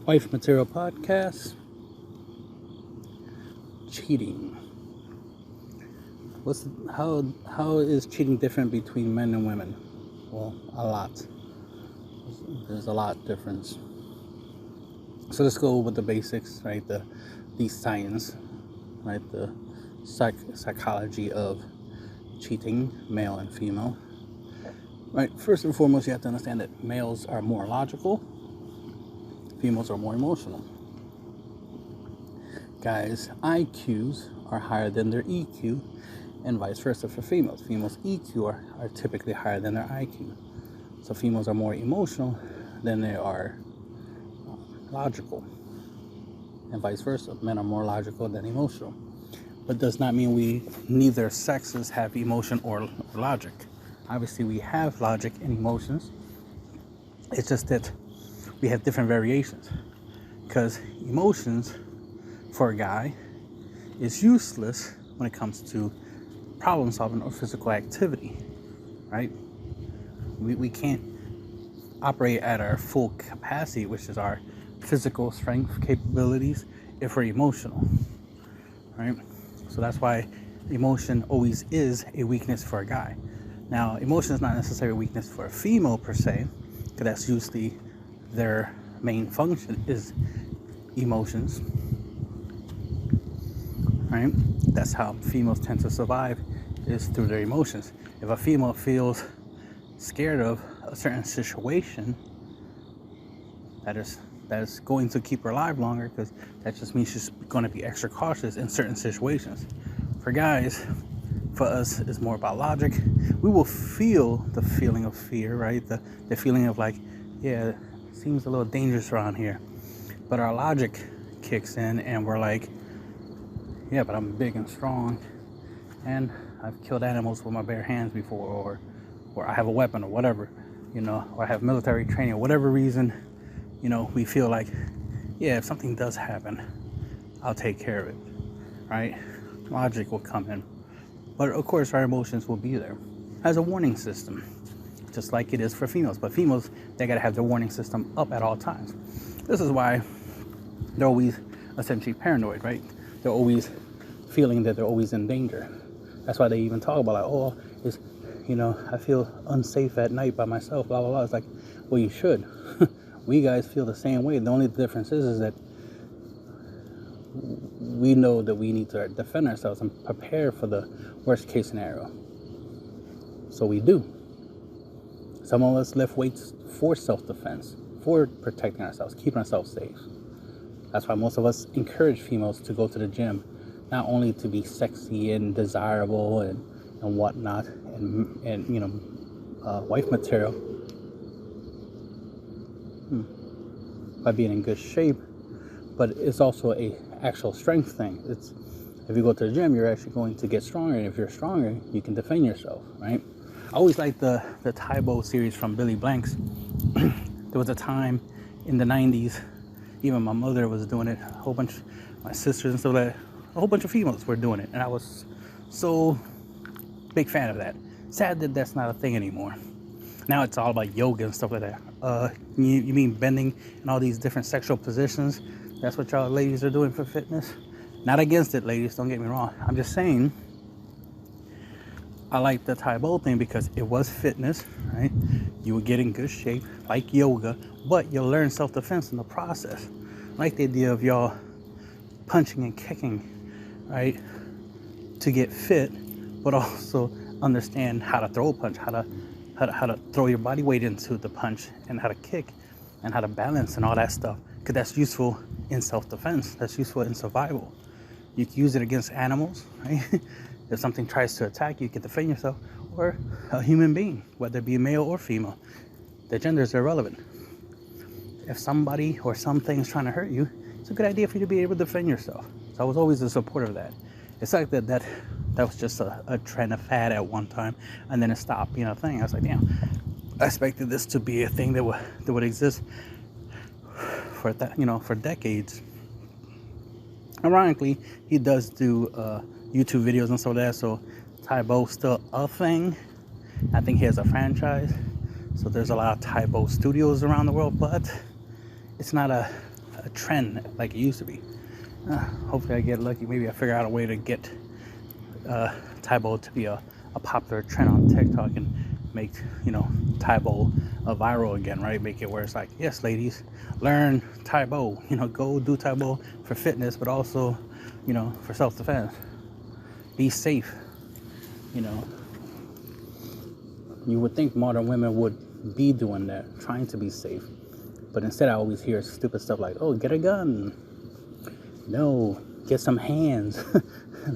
Wife Material Podcast. Cheating. How is cheating different between men and women? Well, a lot. There's a lot difference. So let's go with the basics, right? The science, right? The psychology of cheating, male and female. Right. First and foremost, you have to understand that males are more logical, females are more emotional. Guys' IQs are higher than their EQ, and vice versa for females. Females' EQ are typically higher than their IQ. So females are more emotional than they are logical, and vice versa. Men are more logical than emotional. But does not mean neither sexes have emotion or logic. Obviously, we have logic and emotions. It's just that we have different variations. Because emotions for a guy is useless when it comes to problem solving or physical activity, right? We can't operate at our full capacity, which is our physical strength capabilities, if we're emotional, right? So that's why emotion always is a weakness for a guy. Now, emotion is not necessarily a weakness for a female per se, because that's usually their main function is emotions, right? That's how females tend to survive, is through their emotions. If a female feels scared of a certain situation, that is going to keep her alive longer, because that just means she's going to be extra cautious in certain situations. For guys, for us, it's more about logic. We will feel the feeling of fear, right? The feeling of like, yeah, it seems a little dangerous around here. But our logic kicks in and we're like, yeah, but I'm big and strong, and I've killed animals with my bare hands before, or I have a weapon or whatever, or I have military training or whatever reason, we feel like, yeah, if something does happen, I'll take care of it, right? Logic will come in. But of course, our emotions will be there as a warning system, just like it is for females. But females, they got to have their warning system up at all times. This is why they're always essentially paranoid, right? They're always feeling that they're always in danger. That's why they even talk about I feel unsafe at night by myself, blah, blah, blah. It's like, well, you should. We guys feel the same way. The only difference is that we know that we need to defend ourselves and prepare for the worst case scenario. So we do. Some of us lift weights for self-defense, for protecting ourselves, keeping ourselves safe. That's why most of us encourage females to go to the gym, not only to be sexy and desirable and whatnot, and wife material, by being in good shape, but it's also a actual strength thing. It's, if you go to the gym, you're actually going to get stronger, and if you're stronger, you can defend yourself, right? I always liked the Tae Bo series from Billy Blanks. There was a time in the 90s, even my mother was doing it, a whole bunch, my sisters and stuff like that, a whole bunch of females were doing it, and I was so big fan of that. Sad that that's not a thing anymore. Now it's all about yoga and stuff like that. You mean bending and all these different sexual positions? That's what y'all ladies are doing for fitness? Not against it, ladies, don't get me wrong. I'm just saying, I like the Tae Bo thing because it was fitness, right? You would get in good shape, like yoga, but you'll learn self-defense in the process. I like the idea of y'all punching and kicking, right, to get fit, but also understand how to throw a punch, how to throw your body weight into the punch, and how to kick, and how to balance and all that stuff. Because that's useful in self-defense. That's useful in survival. You can use it against animals, right? If something tries to attack you, you can defend yourself, or a human being, whether it be male or female. The gender is irrelevant. If somebody or something is trying to hurt you, it's a good idea for you to be able to defend yourself. So I was always a supporter of that. It's like that was just a trend, a fad at one time, and then it stopped being a thing. I was like, damn, I expected this to be a thing that would exist for decades. Ironically, he does do YouTube videos and so that, so Tae Bo still a thing. I think he has a franchise, so there's a lot of Tae Bo studios around the world, but it's not a a trend like it used to be. Hopefully I get lucky. Maybe I figure out a way to get Tae Bo to be a popular trend on TikTok and make, Tae Bo viral again, right? Make it where it's like, yes, ladies, learn Tae Bo. Go do Tae Bo for fitness, but also, for self-defense. Be safe. You would think modern women would be doing that, trying to be safe. But instead, I always hear stupid stuff like, oh, get a gun. No, get some hands.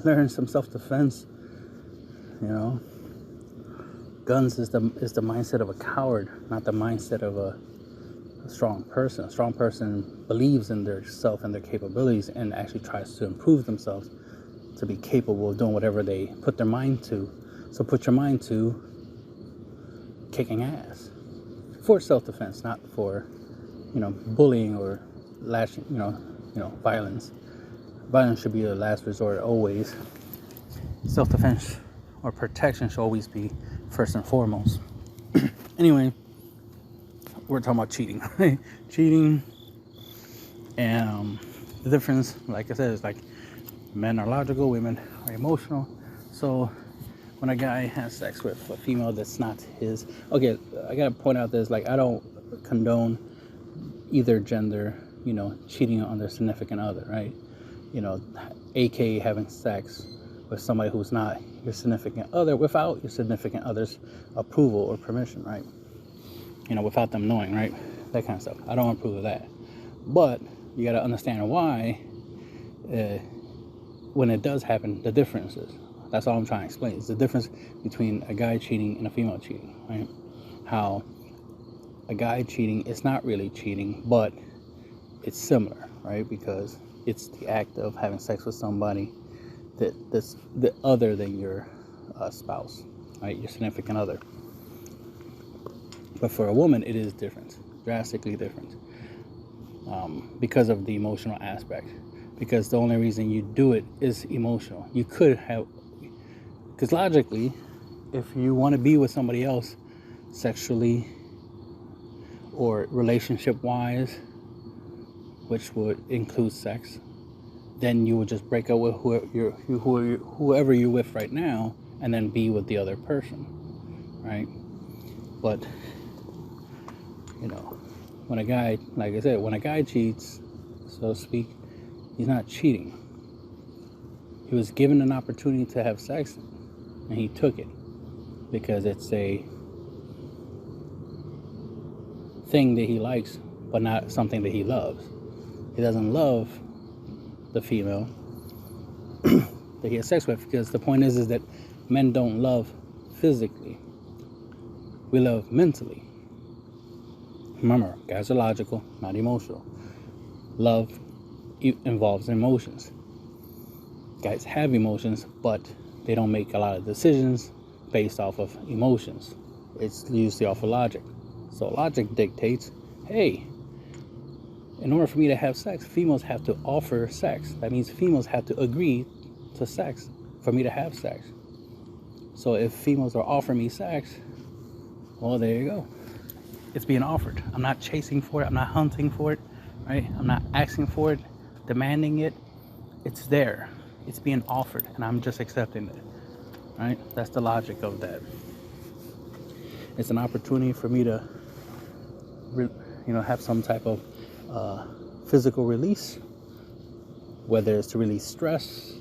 Learn some self-defense. Guns is the mindset of a coward, not the mindset of a strong person. A strong person believes in their self and their capabilities and actually tries to improve themselves to be capable of doing whatever they put their mind to. So put your mind to kicking ass for self-defense, not for, bullying or lashing, violence. Violence should be a last resort always. Self-defense or protection should always be first and foremost. Anyway, we're talking about cheating. Cheating, and the difference, like I said, is like men are logical, women are emotional. So when a guy has sex with a female that's not his, okay, I gotta point out this, like, I don't condone either gender, cheating on their significant other, right? aka having sex with somebody who's not your significant other without your significant other's approval or permission, right? Without them knowing, right? That kind of stuff. I don't approve of that. But you got to understand why, when it does happen, the differences. That's all I'm trying to explain. It's the difference between a guy cheating and a female cheating, right? How a guy cheating is not really cheating, but it's similar, right? Because it's the act of having sex with somebody that's the other than your spouse, right? Your significant other. But for a woman, it is different, drastically different, because of the emotional aspect. Because the only reason you do it is emotional. You could have, because logically, if you want to be with somebody else sexually or relationship-wise, which would include sex, then you would just break up with whoever you're with right now and then be with the other person, right? But, when a guy, like I said, when a guy cheats, so to speak, he's not cheating. He was given an opportunity to have sex and he took it because it's a thing that he likes, but not something that he loves. He doesn't love the female that he has sex with, because the point is that men don't love physically. We love mentally. Remember, guys are logical, not emotional. Love involves emotions. Guys have emotions, but they don't make a lot of decisions based off of emotions. It's usually off of logic. So logic dictates, hey, in order for me to have sex, females have to offer sex. That means females have to agree to sex for me to have sex. So if females are offering me sex, well, there you go. It's being offered. I'm not chasing for it. I'm not hunting for it, right? I'm not asking for it, demanding it. It's there. It's being offered, and I'm just accepting it, right? That's the logic of that. It's an opportunity for me to, have some type of physical release, whether it's to release stress,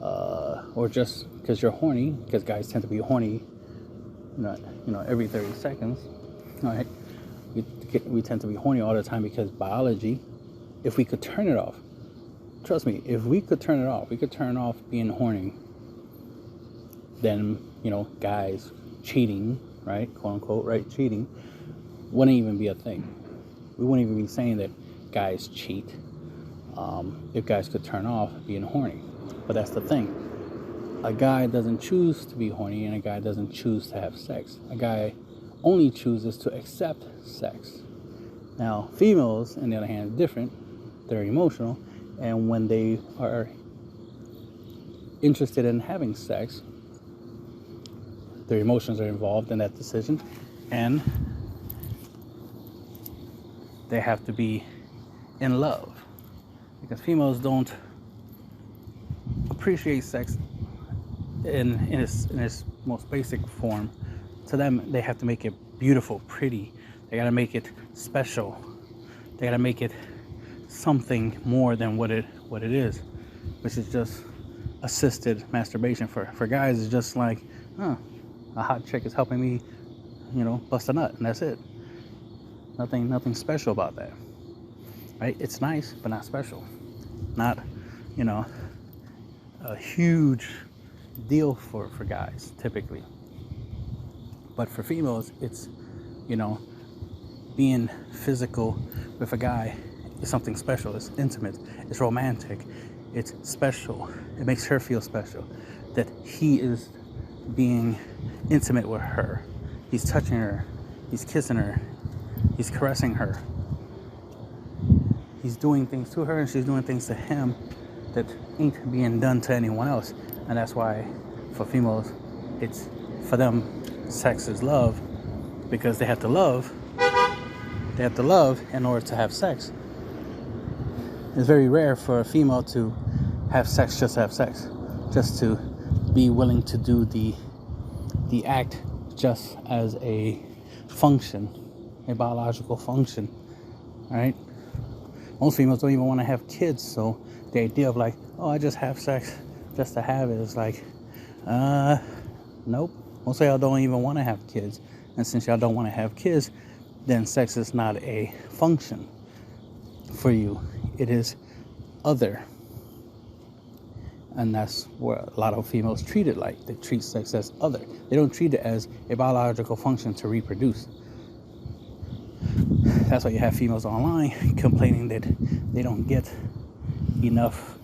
or just because you're horny, because guys tend to be horny, every 30 seconds. All right, we tend to be horny all the time because biology. If we could turn it off, trust me, if we could turn it off, we could turn off being horny. Then guys cheating, right, quote unquote, right, cheating, wouldn't even be a thing. We wouldn't even be saying that guys cheat if guys could turn off being horny. But that's the thing. A guy doesn't choose to be horny, and a guy doesn't choose to have sex. A guy only chooses to accept sex. Now, females, on the other hand, are different. They're emotional, and when they are interested in having sex, their emotions are involved in that decision, and they have to be in love, because females don't appreciate sex in its most basic form. To them, they have to make it beautiful, pretty. They gotta make it special. They gotta make it something more than what it is, which is just assisted masturbation. For guys, it's just like, a hot chick is helping me, bust a nut, and that's it. Nothing special about that, right? It's nice, but not special. Not, a huge deal for guys typically. But for females, it's, being physical with a guy is something special. It's intimate. It's romantic. It's special. It makes her feel special that he is being intimate with her. He's touching her. He's kissing her. He's caressing her. He's doing things to her, and she's doing things to him that ain't being done to anyone else. And that's why for females, it's, for them, sex is love, because they have to love. They have to love in order to have sex. It's very rare for a female to have sex just to have sex, just to be willing to do the act just as a function, a biological function, right? Most females don't even want to have kids, so the idea of like, I just have sex just to have it is like, nope. Most of y'all don't even want to have kids, and since y'all don't want to have kids, then sex is not a function for you. It is other. And that's what a lot of females treat it like. They treat sex as other. They don't treat it as a biological function to reproduce. That's why you have females online complaining that they don't get enough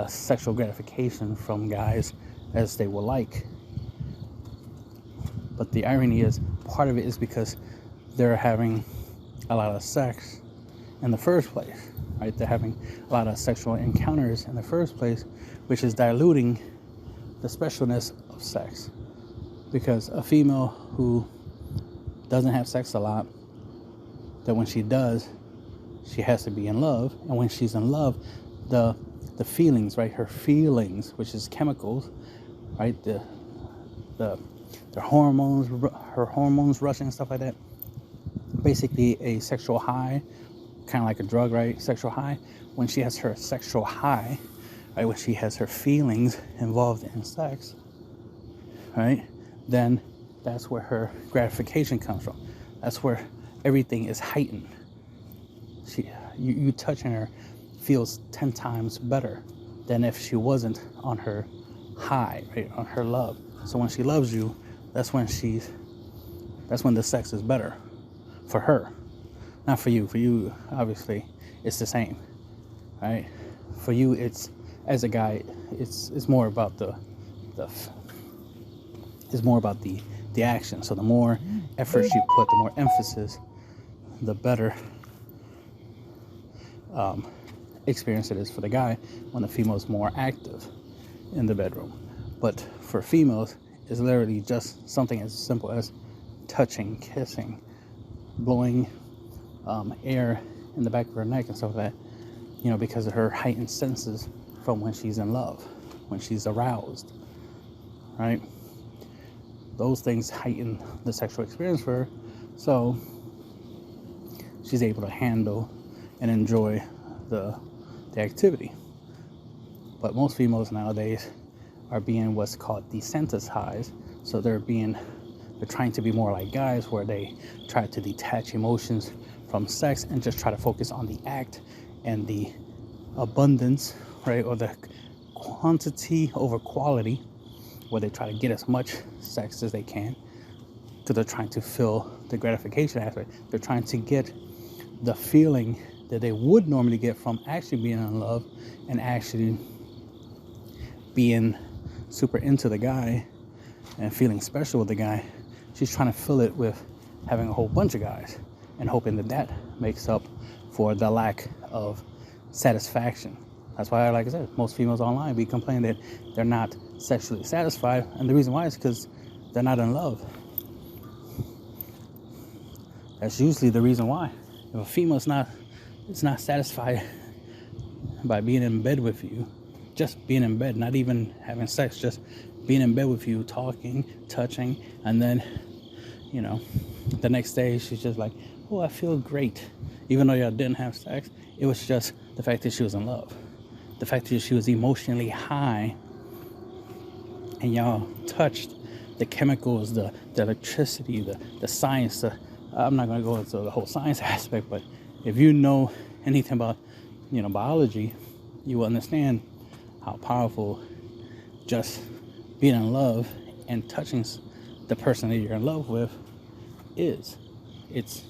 sexual gratification from guys as they would like. But the irony is, part of it is because they're having a lot of sex in the first place, right? They're having a lot of sexual encounters in the first place, which is diluting the specialness of sex. Because a female who doesn't have sex a lot, that when she does, she has to be in love. And when she's in love, the feelings, right? Her feelings, which is chemicals, right? The hormones, her hormones rushing and stuff like that. Basically a sexual high, kind of like a drug, right? Sexual high. When she has her sexual high, right? When she has her feelings involved in sex, right? Then that's where her gratification comes from. That's where everything is heightened. You touching her feels 10 times better than if she wasn't on her high, right? On her love. So when she loves you, that's when the sex is better for her, not for you. For you, obviously, it's the same, right? For you, it's, as a guy, it's more about the action. So the more effort you put, the more emphasis, the better experience it is for the guy when the female is more active in the bedroom. But for females, it's literally just something as simple as touching, kissing, blowing air in the back of her neck and stuff like that, because of her heightened senses from when she's in love, when she's aroused, right? Those things heighten the sexual experience for her, so she's able to handle and enjoy the activity. But most females nowadays are being what's called desensitized. So they're trying to be more like guys, where they try to detach emotions from sex and just try to focus on the act and the abundance, right? Or the quantity over quality, where they try to get as much sex as they can, because they're trying to fill the gratification aspect. They're trying to get the feeling that they would normally get from actually being in love and actually being super into the guy and feeling special with the guy. She's trying to fill it with having a whole bunch of guys and hoping that makes up for the lack of satisfaction. That's why, like I said, most females online be complaining that they're not sexually satisfied, and the reason why is because they're not in love. That's usually the reason why. If a female's not it's not satisfied by being in bed with you, just being in bed, not even having sex, just being in bed with you, talking, touching, and then, you know, the next day she's just like, oh, I feel great. Even though y'all didn't have sex, it was just the fact that she was in love. The fact that she was emotionally high, and y'all touched the chemicals, the electricity, the science. I'm not going to go into the whole science aspect, but if you know anything about, biology, you will understand how powerful just being in love and touching the person that you're in love with is. It's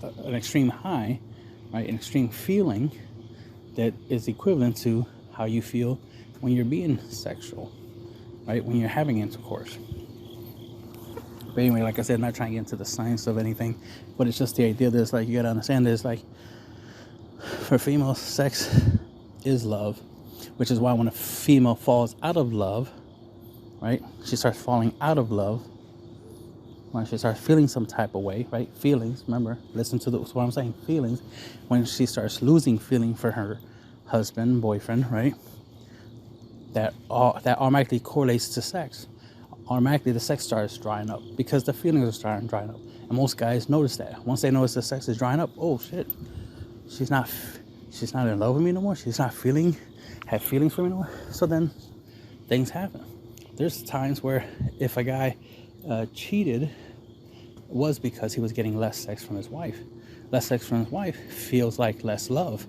an extreme high, right? An extreme feeling that is equivalent to how you feel when you're being sexual, right? When you're having intercourse. But anyway, like I said, I'm not trying to get into the science of anything, but it's just the idea that it's like, you gotta understand that it's like, for females, sex is love, which is why when a female falls out of love, right? She starts falling out of love when she starts feeling some type of way, right? Feelings, remember, listen to what I'm saying, feelings. When she starts losing feeling for her husband, boyfriend, right? That automatically correlates to sex. Automatically the sex starts drying up because the feelings are starting drying up. And most guys notice that. Once they notice the sex is drying up, oh shit, she's not in love with me no more. She's not have feelings for me no more. So then things happen. There's times where if a guy cheated, it was because he was getting less sex from his wife. Less sex from his wife feels like less love,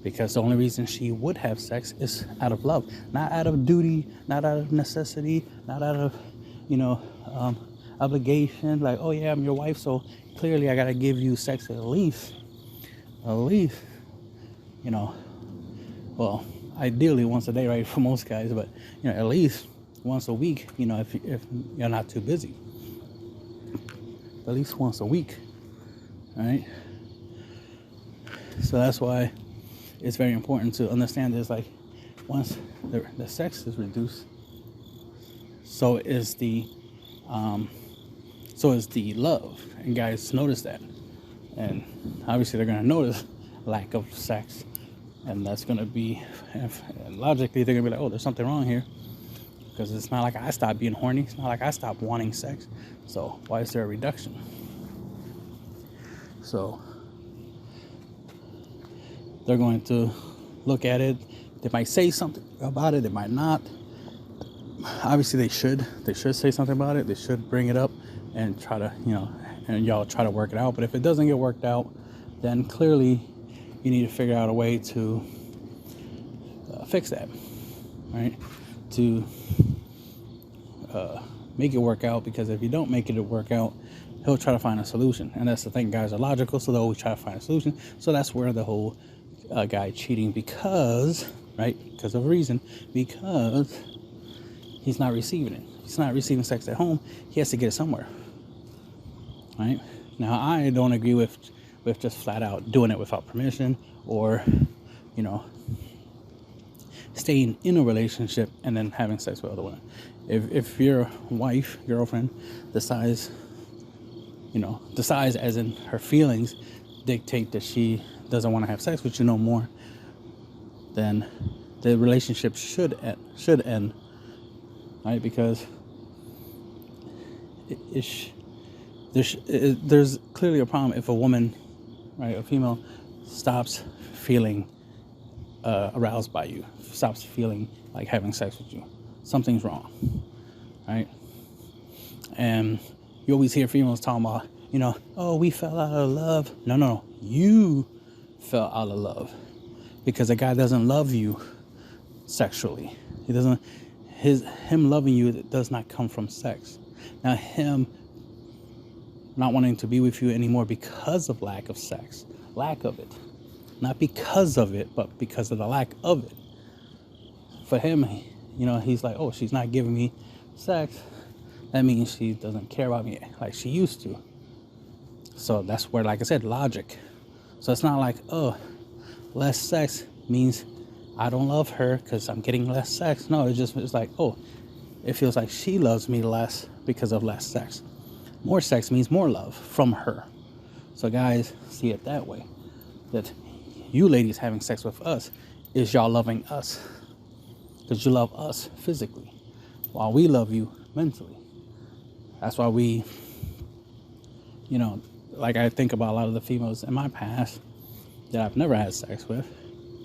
because the only reason she would have sex is out of love, not out of duty, not out of necessity, not out of, obligation. Like, oh yeah, I'm your wife, so clearly I gotta give you sex at least, well, ideally once a day, right, for most guys, but at least once a week, if you're not too busy, at least once a week, right? So that's why it's very important to understand this. Like, once the sex is reduced, so is the love, and guys notice that, and obviously they're gonna notice lack of sex, and that's gonna be, logically they're gonna be like, oh, there's something wrong here, because it's not like I stopped being horny, it's not like I stopped wanting sex, so why is there a reduction? So they're going to look at it. They might say something about it, they might not. Obviously they should say something about it. They should bring it up and try to, and y'all try to work it out. But if it doesn't get worked out, then clearly you need to figure out a way to fix that, right? To make it work out, because if you don't make it work out, he'll try to find a solution. And that's the thing, guys are logical, so they'll always try to find a solution. So that's where the whole guy cheating, because of a reason, because he's not receiving it. He's not receiving sex at home. He has to get it somewhere, right? Now, I don't agree with just flat out doing it without permission, or staying in a relationship and then having sex with other women. If your wife, girlfriend, decides as in her feelings dictate that she doesn't want to have sex with you no more, then the relationship should end, right? Because there's clearly a problem if a woman, right, a female, stops feeling aroused by you, stops feeling like having sex with you. Something's wrong, right? And you always hear females talking about, oh, we fell out of love. No, you fell out of love, because a guy doesn't love you sexually. Him loving you does not come from sex. Now, him not wanting to be with you anymore because of lack of sex, lack of it, not because of it, but because of the lack of it. For him, he's like, oh, she's not giving me sex, that means she doesn't care about me like she used to. So that's where, like I said, logic. So it's not like, oh, less sex means I don't love her because I'm getting less sex. No, it's like, oh, it feels like she loves me less because of less sex. More sex means more love from her. So guys, see it that way. That you ladies having sex with us is y'all loving us, because you love us physically, while we love you mentally. That's why we, like I think about a lot of the females in my past that I've never had sex with.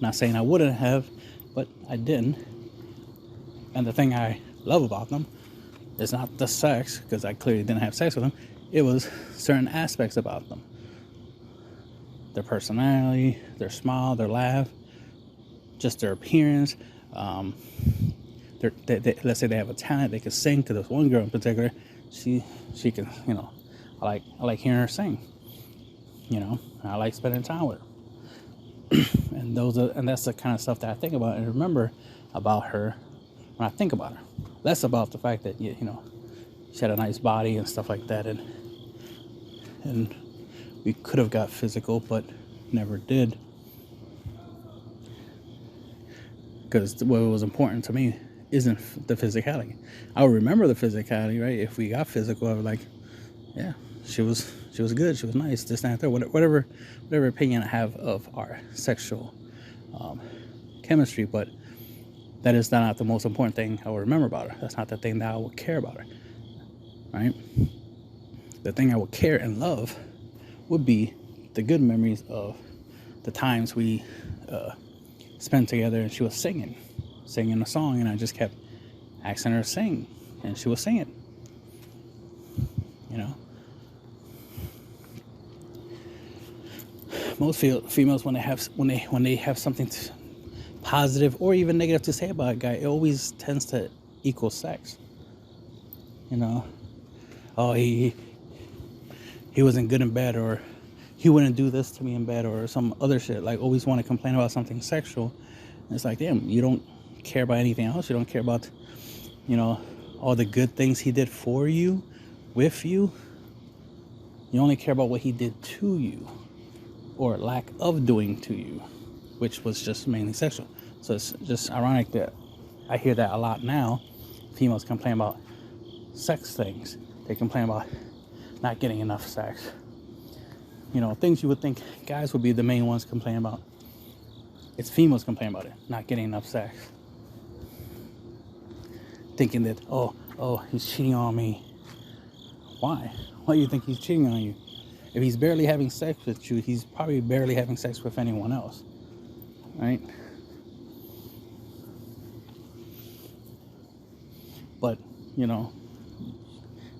Not saying I wouldn't have, but I didn't. And the thing I love about them is not the sex, because I clearly didn't have sex with them. It was certain aspects about them. Their personality, their smile, their laugh, just their appearance. Let's say they have a talent, they can sing. To this one girl in particular, she can, I like hearing her sing. I like spending time with her. And that's the kind of stuff that I think about and remember about her when I think about her. Less about the fact that she had a nice body and stuff like that, and we could have got physical, but never did, because what was important to me isn't the physicality. I would remember the physicality, right? If we got physical, I was like, yeah, she was good, she was nice, this, that, that, whatever opinion I have of our sexual chemistry, but that is not the most important thing I will remember about her. That's not the thing that I will care about her, right? The thing I would care and love would be the good memories of the times we spent together, and she was singing a song, and I just kept asking her to sing, and she was singing. Most females, when they have something positive or even negative to say about a guy, it always tends to equal sex. Oh, he wasn't good in bed, or he wouldn't do this to me in bed, or some other shit. Like, always want to complain about something sexual. And it's like, damn, you don't care about anything else. You don't care about, all the good things he did for you, with you. You only care about what he did to you, or lack of doing to you, which was just mainly sexual. So it's just ironic that I hear that a lot now. Females complain about sex things. They complain about not getting enough sex. Things you would think guys would be the main ones complaining about. It's females complaining about it, not getting enough sex. Thinking that, oh, he's cheating on me. Why? Why do you think he's cheating on you? If he's barely having sex with you, he's probably barely having sex with anyone else, right? But, you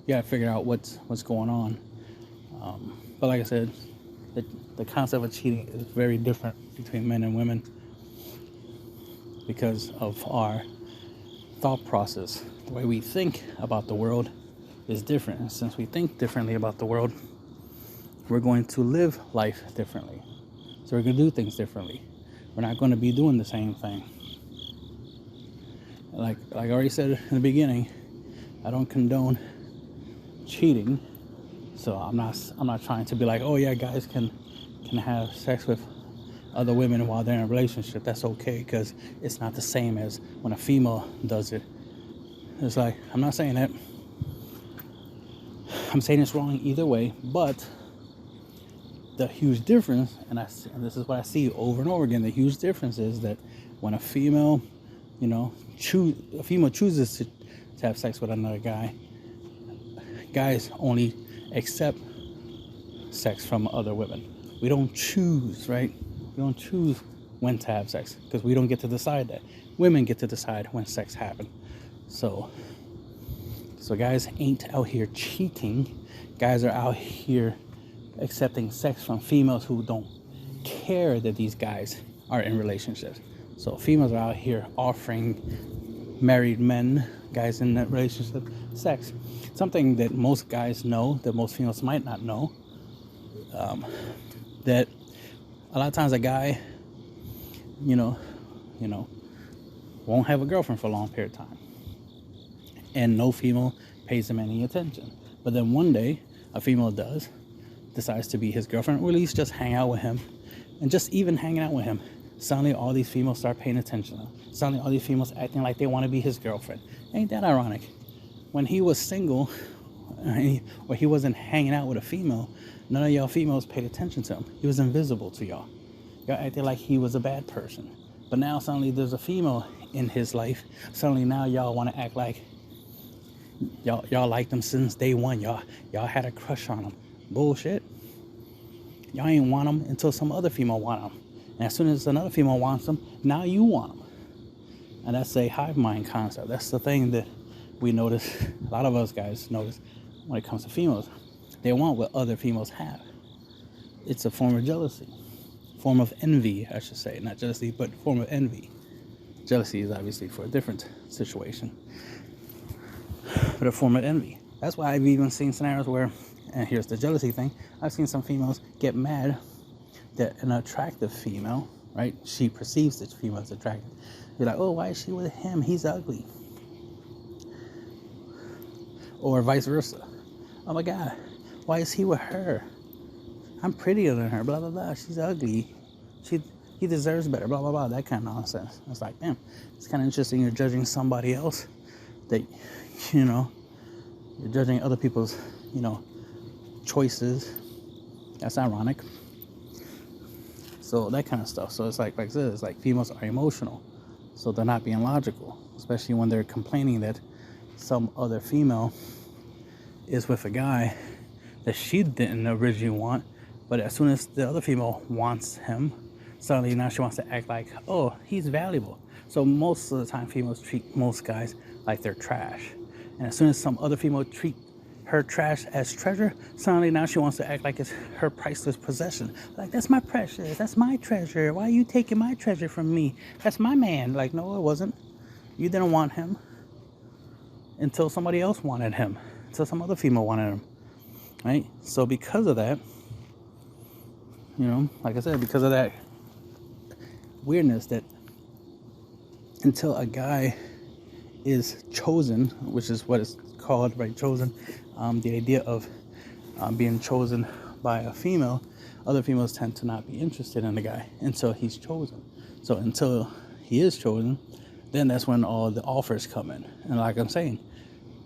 gotta figure out what's going on. But like I said, the concept of cheating is very different between men and women because of our thought process. The way we think about the world is different. And since we think differently about the world, we're going to live life differently. So we're going to do things differently. We're not going to be doing the same thing. Like I already said in the beginning, I don't condone cheating. So I'm not trying to be like, oh yeah, guys can have sex with other women while they're in a relationship. That's okay, because it's not the same as when a female does it. It's like, I'm not saying that. I'm saying it's wrong either way, but the huge difference, and this is what I see over and over again, the huge difference is that when a female, chooses to have sex with another guy, guys only accept sex from other women. We don't choose, right? We don't choose when to have sex, because we don't get to decide that. Women get to decide when sex happens. So guys ain't out here cheating. Guys are out here accepting sex from females who don't care that these guys are in relationships. So females are out here offering married men, guys in that relationship, sex. Something that most guys know, that most females might not know. That a lot of times a guy, won't have a girlfriend for a long period of time, and no female pays him any attention. But then one day, a female decides to be his girlfriend, or at least just hang out with him. And just even hanging out with him, suddenly all these females start paying attention to him. Suddenly all these females acting like they want to be his girlfriend. Ain't that ironic? When he was single, or he wasn't hanging out with a female, none of y'all females paid attention to him. He was invisible to y'all. Y'all acted like he was a bad person. But now suddenly there's a female in his life. Suddenly now y'all want to act like y'all liked him since day one. Y'all had a crush on him. Bullshit. Y'all ain't want him until some other female want him. And as soon as another female wants him, now you want him. And that's a hive mind concept. That's the thing that we notice, a lot of us guys notice when it comes to females. They want what other females have. It's a form of jealousy. Form of envy, I should say. Not jealousy, but form of envy. Jealousy is obviously for a different situation. But a form of envy. That's why I've even seen scenarios where, and here's the jealousy thing, I've seen some females get mad that an attractive female, right? She perceives that female is attractive. You're like, oh, why is she with him? He's ugly. Or vice versa. Oh my God, why is he with her? I'm prettier than her, blah, blah, blah. She's ugly. He deserves better, blah, blah, blah. That kind of nonsense. It's like, damn, it's kind of interesting. You're judging somebody else that, you're judging other people's, choices. That's ironic. So that kind of stuff. So it's like I said, it's like females are emotional. So they're not being logical, especially when they're complaining that some other female is with a guy that she didn't originally want, but as soon as the other female wants him, suddenly now she wants to act like, oh, he's valuable. So most of the time females treat most guys like they're trash. And as soon as some other female treat her trash as treasure, suddenly now she wants to act like it's her priceless possession. Like, that's my precious, that's my treasure. Why are you taking my treasure from me? That's my man. Like, no, it wasn't. You didn't want him until somebody else wanted him, until some other female wanted him, right? So because of that, like I said, because of that weirdness that until a guy is chosen, which is what it's called, right? Chosen. The idea of being chosen by a female, other females tend to not be interested in the guy until he's chosen. So until he is chosen, then that's when all the offers come in. And like I'm saying,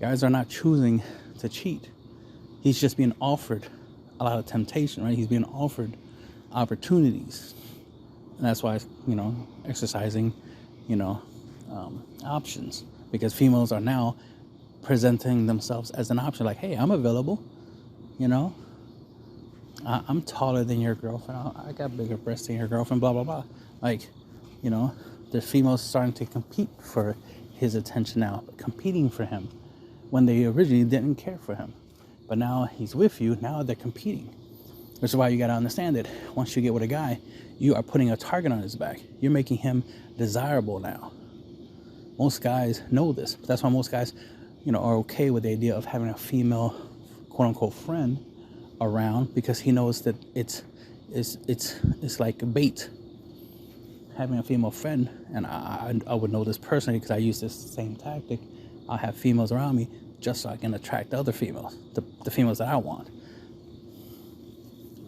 guys are not choosing to cheat. He's just being offered a lot of temptation, right? He's being offered opportunities. And that's why, exercising, options. Because females are now presenting themselves as an option. Like, hey, I'm available. I'm taller than your girlfriend. I got bigger breasts than your girlfriend, blah, blah, blah. Like, the females starting to compete for his attention now, competing for him when they originally didn't care for him. But now he's with you, now they're competing. Which is why you got to understand that once you get with a guy, you are putting a target on his back. You're making him desirable now. Most guys know this. That's why most guys, are okay with the idea of having a female, quote unquote, friend around, because he knows that it's like a bait. Having a female friend, and I would know this personally because I use this same tactic. I'll have females around me just so I can attract other females, the females that I want,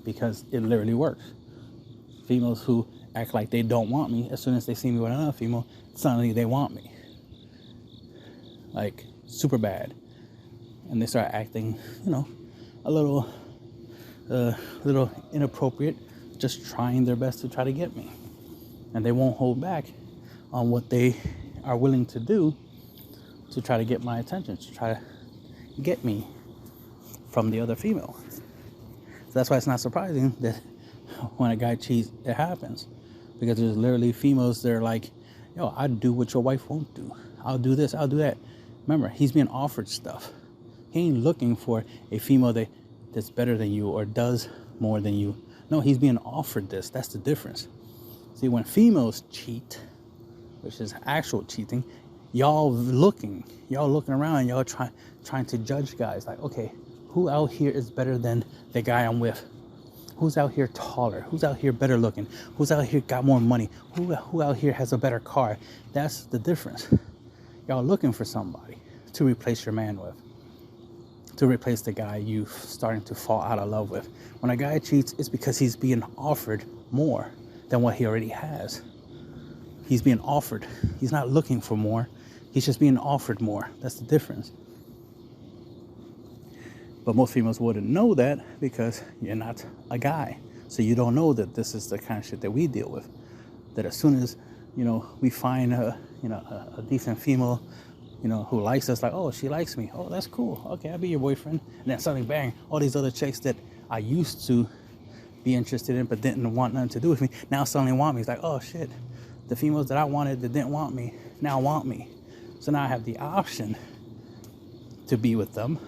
because it literally works. Females who act like they don't want me, as soon as they see me with another female, suddenly they want me. Like, super bad. And they start acting, a little inappropriate, just trying their best to try to get me. And they won't hold back on what they are willing to do to try to get my attention, to try to get me from the other female. So that's why it's not surprising that when a guy cheats, it happens. Because there's literally females that are like, yo, I'd do what your wife won't do. I'll do this, I'll do that. Remember, he's being offered stuff. He ain't looking for a female that's better than you or does more than you. No, he's being offered this. That's the difference. See, when females cheat, which is actual cheating, y'all looking around, y'all trying to judge guys. Like, okay, who out here is better than the guy I'm with? Who's out here taller? Who's out here better looking? Who's out here got more money? Who out here has a better car? That's the difference. Y'all looking for somebody to replace your man with, to replace the guy you starting to fall out of love with. When a guy cheats, it's because he's being offered more than what he already has. He's being offered. He's not looking for more. He's just being offered more. That's the difference. But most females wouldn't know that because you're not a guy. So you don't know that this is the kind of shit that we deal with. That as soon as, we find a decent female, who likes us, like, oh, she likes me. Oh, that's cool. Okay, I'll be your boyfriend. And then suddenly, bang, all these other chicks that I used to be interested in but didn't want nothing to do with me, now suddenly want me. It's like, oh, shit. The females that I wanted that didn't want me now want me. So now I have the option to be with them.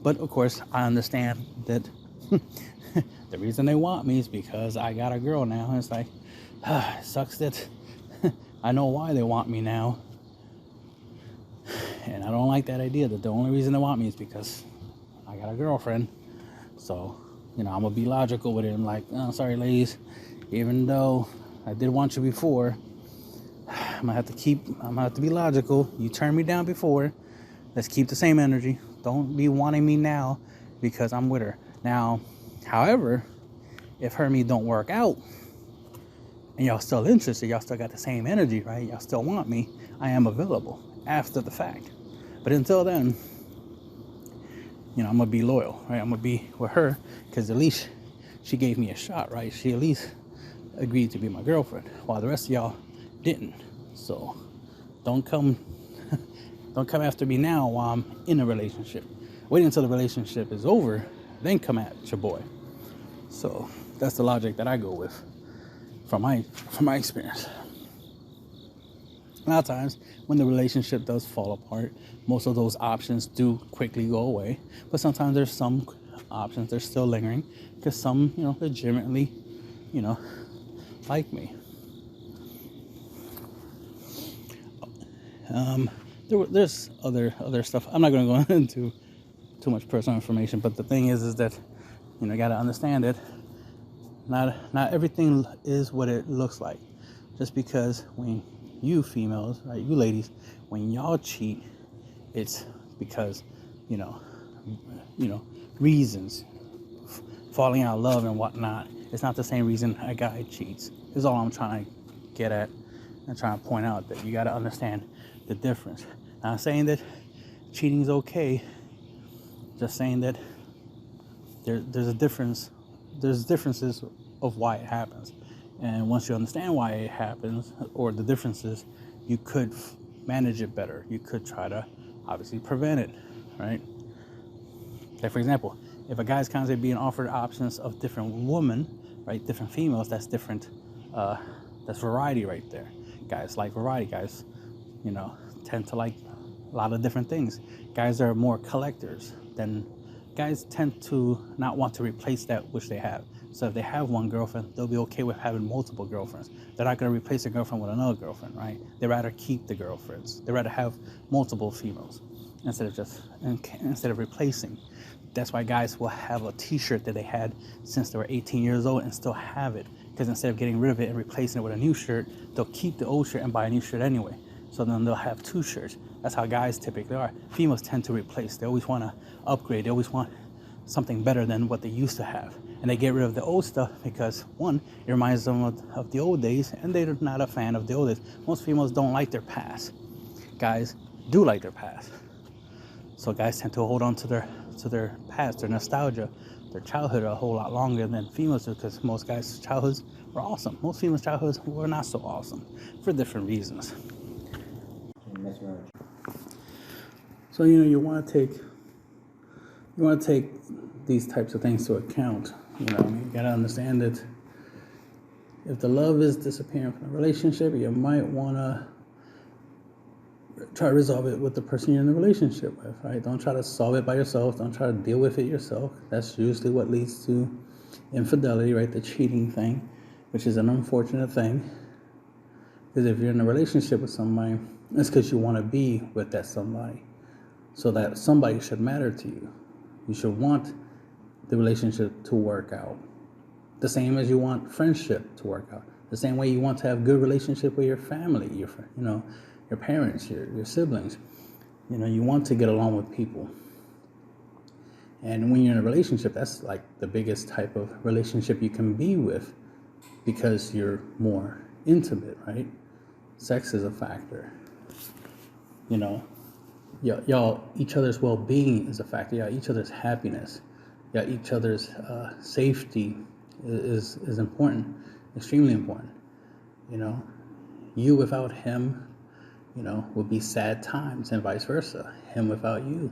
But of course, I understand that the reason they want me is because I got a girl now. And it's like, it sucks that I know why they want me now. And I don't like that idea that the only reason they want me is because I got a girlfriend. So, I'm going to be logical with it. I'm like, oh, sorry, ladies. Even though I did want you before, I'm going to have to be logical. You turned me down before. Let's keep the same energy. Don't be wanting me now because I'm with her. Now, however, if her and me don't work out and y'all still interested, y'all still got the same energy, right? Y'all still want me, I am available after the fact. But until then, I'm going to be loyal, right? I'm going to be with her because at least she gave me a shot, right? She at least agreed to be my girlfriend while the rest of y'all didn't. So don't come after me now while I'm in a relationship. Wait until the relationship is over, then come at your boy. So that's the logic that I go with from my experience. A lot of times when the relationship does fall apart, most of those options do quickly go away. But sometimes there's some options that are still lingering because some, legitimately, like me. There's other stuff. I'm not going to go into too much personal information, but the thing is that, you got to understand that not everything is what it looks like. Just because when you females, right, you ladies, when y'all cheat, it's because, reasons, falling out of love and whatnot. It's not the same reason a guy cheats. Is all I'm trying to get at and trying to point out, that you got to understand the difference. Not saying that cheating is okay, just saying that there's a difference. There's differences of why it happens. And once you understand why it happens, or the differences, you could manage it better. You could try to obviously prevent it, right? Like, for example, if a guy's constantly being offered options of different women, right, different females, that's different. That's variety right there. Guys like variety. Guys, tend to like a lot of different things. Guys are more collectors than guys tend to not want to replace that which they have. So if they have one girlfriend, they'll be okay with having multiple girlfriends. They're not going to replace a girlfriend with another girlfriend, right? They'd rather keep the girlfriends. They'd rather have multiple females instead of replacing. That's why guys will have a t-shirt that they had since they were 18 years old and still have it. Because instead of getting rid of it and replacing it with a new shirt, they'll keep the old shirt and buy a new shirt anyway. So then they'll have two shirts. That's how guys typically are. Females tend to replace. They always want to upgrade. They always want something better than what they used to have. And they get rid of the old stuff because, one, it reminds them of the old days, and they're not a fan of the old days. Most females don't like their past. Guys do like their past. So guys tend to hold on to their past, their nostalgia, their childhood a whole lot longer than females do, because most guys' childhoods were awesome. Most females' childhoods were not so awesome for different reasons. So you want to take these types of things to account. You gotta understand that if the love is disappearing from the relationship, you might want to try to resolve it with the person you're in the relationship with, right? Don't try to solve it by yourself. Don't try to deal with it yourself. That's usually what leads to infidelity, right? The cheating thing, which is an unfortunate thing. Because if you're in a relationship with somebody, it's because you want to be with that somebody. So that somebody should matter to you. You should want the relationship to work out. The same as you want friendship to work out. The same way you want to have good relationship with your family, your parents, your siblings. You want to get along with people. And when you're in a relationship, that's like the biggest type of relationship you can be with, because you're more intimate, right? Sex is a factor. Y'all, each other's well-being is a factor. Y'all, each other's happiness. yeah, each other's safety is important, extremely important. You know, you without him, would be sad times, and vice versa. Him without you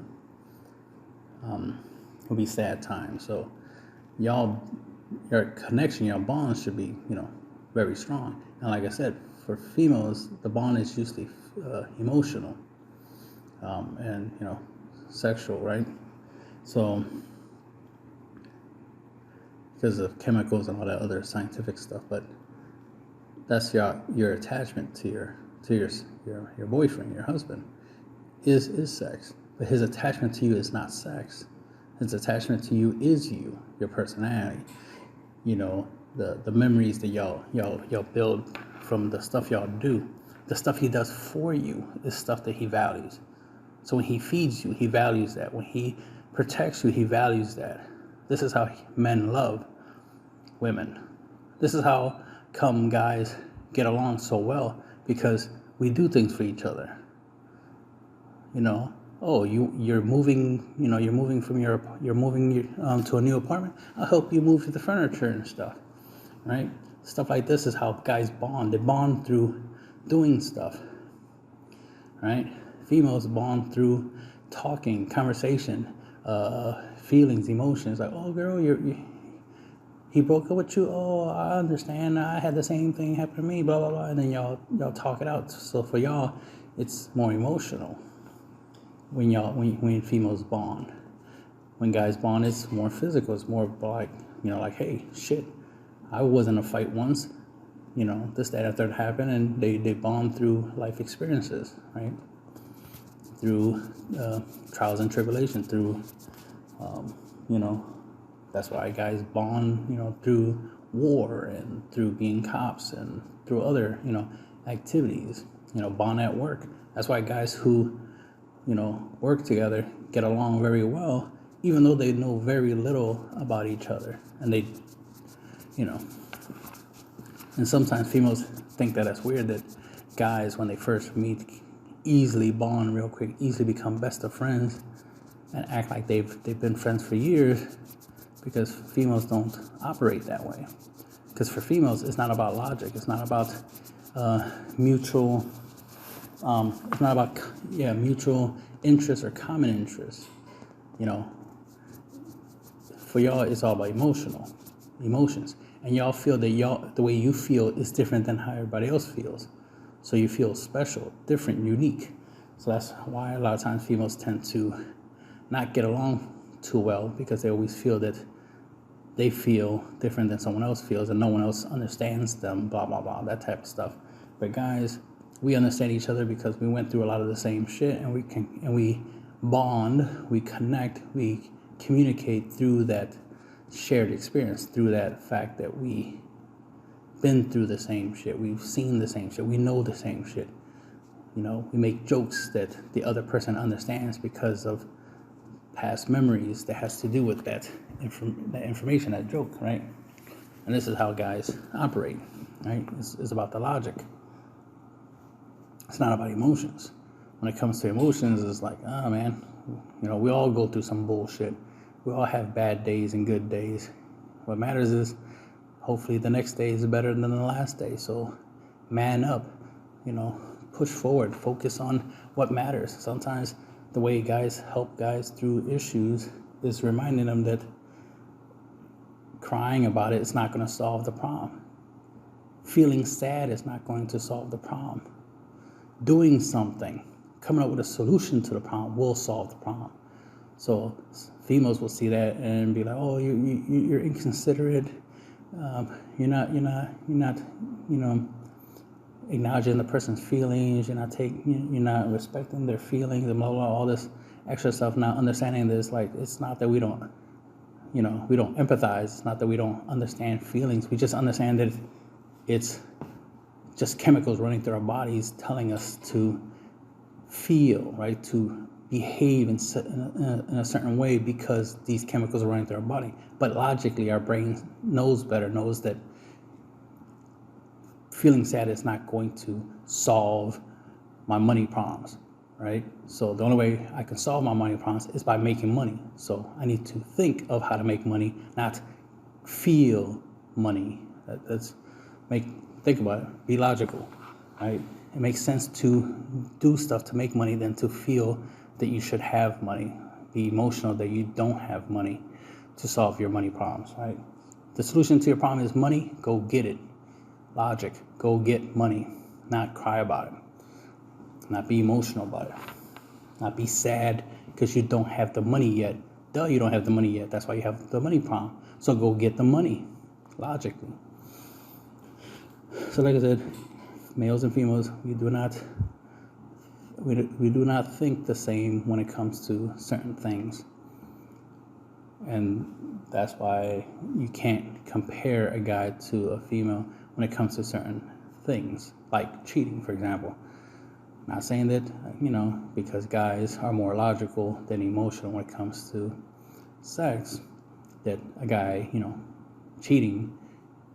will be sad times. So y'all, your connection, your bond should be, very strong. And like I said, for females, the bond is usually emotional, and sexual, right? So because of chemicals and all that other scientific stuff, but that's your attachment to your boyfriend, your husband, is sex. But his attachment to you is not sex. His attachment to you is you, your personality. The memories that y'all build from the stuff y'all do. The stuff he does for you is stuff that he values. So when he feeds you, he values that. When he protects you, he values that. This is how men love women. This is how come guys get along so well, because we do things for each other. Oh, you're moving. You're moving to a new apartment. I'll help you move the furniture and stuff, right? Stuff like this is how guys bond. They bond through doing stuff, right? Females bond through talking, conversation, feelings, emotions. Like, oh, girl, he broke up with you. Oh, I understand. I had the same thing happen to me. Blah blah blah. And then y'all talk it out. So for y'all, it's more emotional when females bond. When guys bond, it's more physical. It's more like like, hey, shit, I was in a fight once. This, that, and third happened, and they bond through life experiences, right? Through trials and tribulation. Through that's why guys bond, through war and through being cops and through other, activities, bond at work. That's why guys who, work together get along very well, even though they know very little about each other. And they, and sometimes females think that it's weird that guys, when they first meet, easily bond real quick, easily become best of friends and act like they've been friends for years. Because females don't operate that way. Because for females, it's not about logic. It's not about mutual. It's not about mutual interest or common interest. For y'all, it's all about emotions, and y'all feel that the way you feel is different than how everybody else feels. So you feel special, different, unique. So that's why a lot of times females tend to not get along too well, because they always feel that they feel different than someone else feels, and no one else understands them, blah blah blah, that type of stuff. But guys, we understand each other because we went through a lot of the same shit, and we bond, we connect, we communicate through that shared experience, through that fact that we been through the same shit, we've seen the same shit, we know the same shit. We make jokes that the other person understands because of past memories that has to do with that information, that joke, right? And this is how guys operate, right? It's about the logic. It's not about emotions. When it comes to emotions, it's like, oh man, we all go through some bullshit. We all have bad days and good days. What matters is hopefully the next day is better than the last day. So man up, push forward, focus on what matters. Sometimes the way guys help guys through issues is reminding them that crying about it is not going to solve the problem. Feeling sad is not going to solve the problem. Doing something, coming up with a solution to the problem will solve the problem. So females will see that and be like, "Oh, you're inconsiderate. You're not acknowledging the person's feelings. You're not respecting their feelings, and blah blah, all this extra stuff." Not understanding this, like, it's not that we don't empathize. It's not that we don't understand feelings. We just understand that it's just chemicals running through our bodies telling us to feel, right? To behave in a certain way because these chemicals are running through our body. But logically, our brain knows better, knows that feeling sad is not going to solve my money problems, right? So the only way I can solve my money problems is by making money. So I need to think of how to make money, not feel money. That's think about it. Be logical, right? It makes sense to do stuff to make money than to feel that you should have money. Be emotional that you don't have money to solve your money problems, right? The solution to your problem is money. Go get it. Logic. Go get money. Not cry about it. Not be emotional about it. Not be sad because you don't have the money yet. Duh, you don't have the money yet. That's why you have the money problem. So go get the money, logically. So like I said, males and females, we do not think the same when it comes to certain things. And that's why you can't compare a guy to a female when it comes to certain things, like cheating, for example. Not saying that, because guys are more logical than emotional when it comes to sex, that a guy, cheating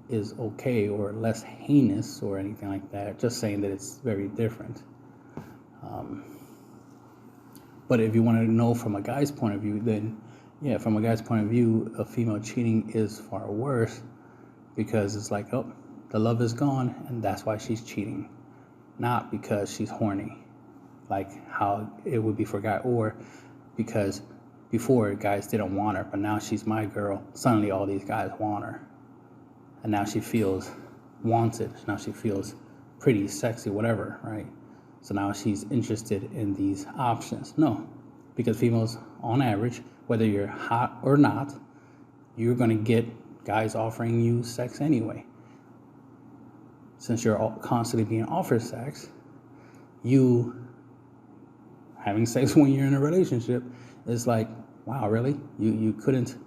is okay or less heinous or anything like that. Just saying that it's very different. But if you want to know from a guy's point of view, then yeah, from a guy's point of view, a female cheating is far worse because it's like, oh, the love is gone and that's why she's cheating. Not because she's horny, like how it would be for a guy, or because before guys didn't want her, but now she's my girl. Suddenly all these guys want her. And now she feels wanted. Now she feels pretty, sexy, whatever, right? So now she's interested in these options. No, because females, on average, whether you're hot or not, you're going to get guys offering you sex anyway. Since you're constantly being offered sex, you having sex when you're in a relationship is like, wow, really? You couldn't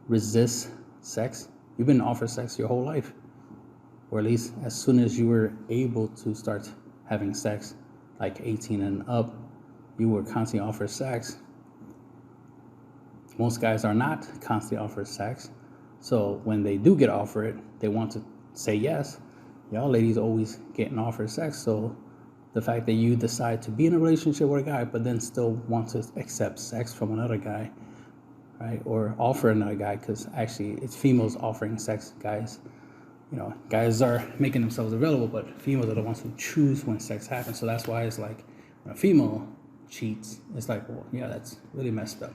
resist sex? You've been offered sex your whole life. Or at least as soon as you were able to start having sex, like 18 and up, you were constantly offered sex. Most guys are not constantly offered sex. So when they do get offered it, they want to say yes. Y'all ladies always getting offered sex. So the fact that you decide to be in a relationship with a guy, but then still want to accept sex from another guy, right? Or offer another guy, because actually it's females offering sex. Guys, guys are making themselves available, but females are the ones who choose when sex happens. So that's why it's like when a female cheats, it's like, well, yeah, that's really messed up.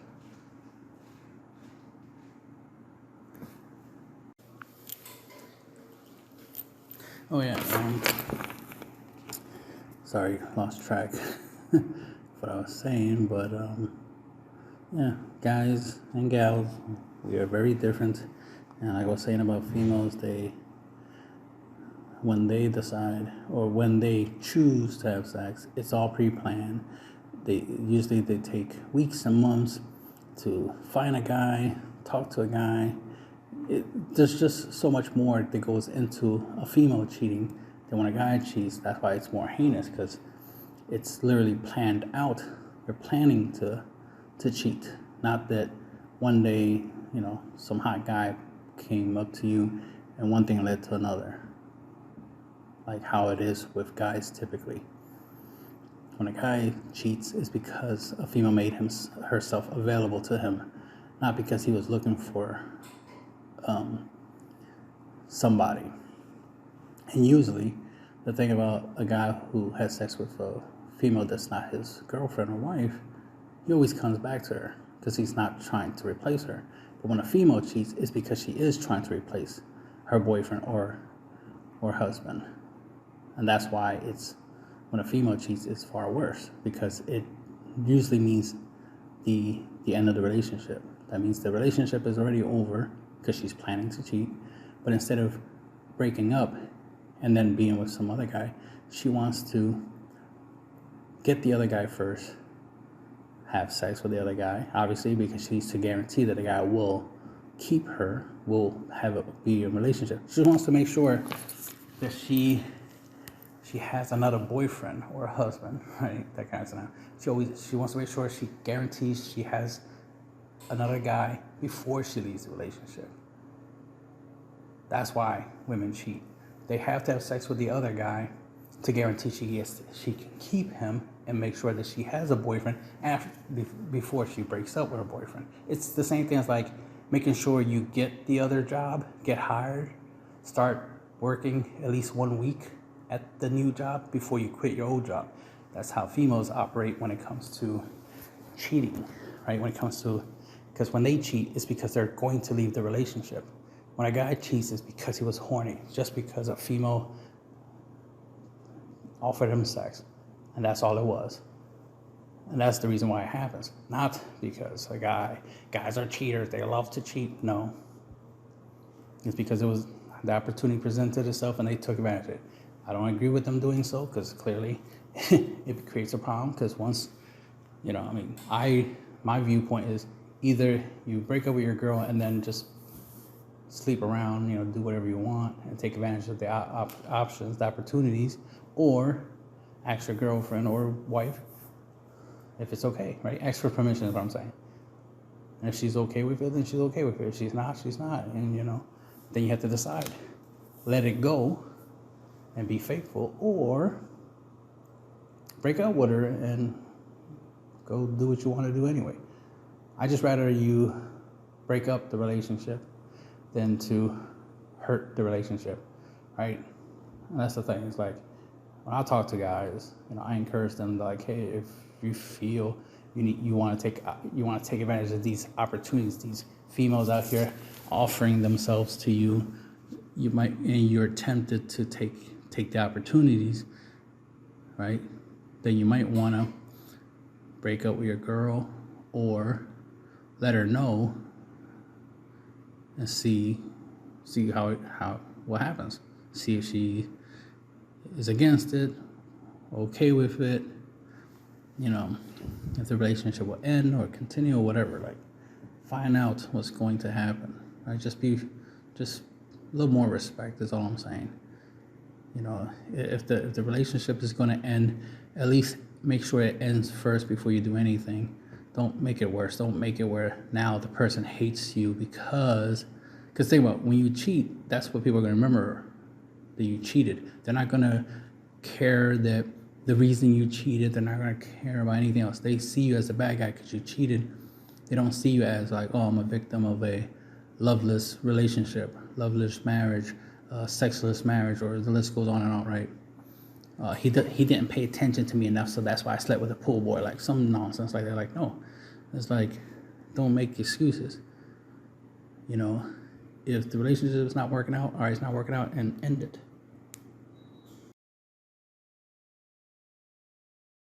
Oh yeah, sorry, lost track of what I was saying, but yeah, guys and gals, we are very different. And like I was saying about females, when they decide or when they choose to have sex, it's all pre-planned. They take weeks and months to find a guy, talk to a guy. There's just so much more that goes into a female cheating than when a guy cheats. That's why it's more heinous, because it's literally planned out. You're planning to cheat. Not that one day, some hot guy came up to you and one thing led to another. Like how it is with guys typically. When a guy cheats, it's because a female made herself available to him, not because he was looking for somebody. And usually, the thing about a guy who has sex with a female that's not his girlfriend or wife, he always comes back to her because he's not trying to replace her. But when a female cheats, it's because she is trying to replace her boyfriend or husband. And that's why when a female cheats, it's far worse, because it usually means the end of the relationship. That means the relationship is already over because she's planning to cheat. But instead of breaking up and then being with some other guy, she wants to get the other guy first, have sex with the other guy, obviously, because she needs to guarantee that the guy will keep her, will be in a relationship. She wants to make sure that she has another boyfriend or a husband, right? That kind of stuff. She wants to make sure she guarantees she has another guy before she leaves the relationship. That's why women cheat. They have to have sex with the other guy to guarantee she can keep him and make sure that she has a boyfriend before she breaks up with her boyfriend. It's the same thing as like making sure you get the other job, get hired, start working at least 1 week at the new job before you quit your old job. That's how females operate when it comes to cheating, right? Because when they cheat, it's because they're going to leave the relationship. When a guy cheats, it's because he was horny, just because a female offered him sex, and that's all it was. And that's the reason why it happens. Not because guys are cheaters, they love to cheat. No. It's because the opportunity presented itself and they took advantage of it. I don't agree with them doing so, because clearly it creates a problem. Because once, my viewpoint is either you break up with your girl and then just sleep around, do whatever you want and take advantage of the options, the opportunities, or ask your girlfriend or wife if it's okay, right? Ask for permission is what I'm saying. And if she's okay with it, then she's okay with it. If she's not, she's not. And, then you have to decide. Let it go and be faithful, or break up with her and go do what you want to do anyway. I just rather you break up the relationship than to hurt the relationship, right? And that's the thing. It's like when I talk to guys, I encourage them like, hey, if you feel you want to take advantage of these opportunities, these females out here offering themselves to you, and you're tempted to take the opportunities, right? Then you might want to break up with your girl or let her know and see what happens. See if she is against it, okay with it, if the relationship will end or continue or whatever. Like, find out what's going to happen. Right? Just a little more respect is all I'm saying. If the relationship is going to end, at least make sure it ends first before you do anything. Don't make it worse. Don't make it where now the person hates you because think about, when you cheat, that's what people are going to remember, that you cheated. They're not going to care that the reason you cheated. They're not going to care about anything else. They see you as a bad guy because you cheated. They don't see you as like, oh, I'm a victim of a loveless relationship, loveless marriage, sexless marriage, or the list goes on and on, right? He didn't pay attention to me enough, so that's why I slept with a pool boy, like some nonsense like that. Like, no, it's like, don't make excuses. If the relationship is not working out, all right, it's not working out, and end it.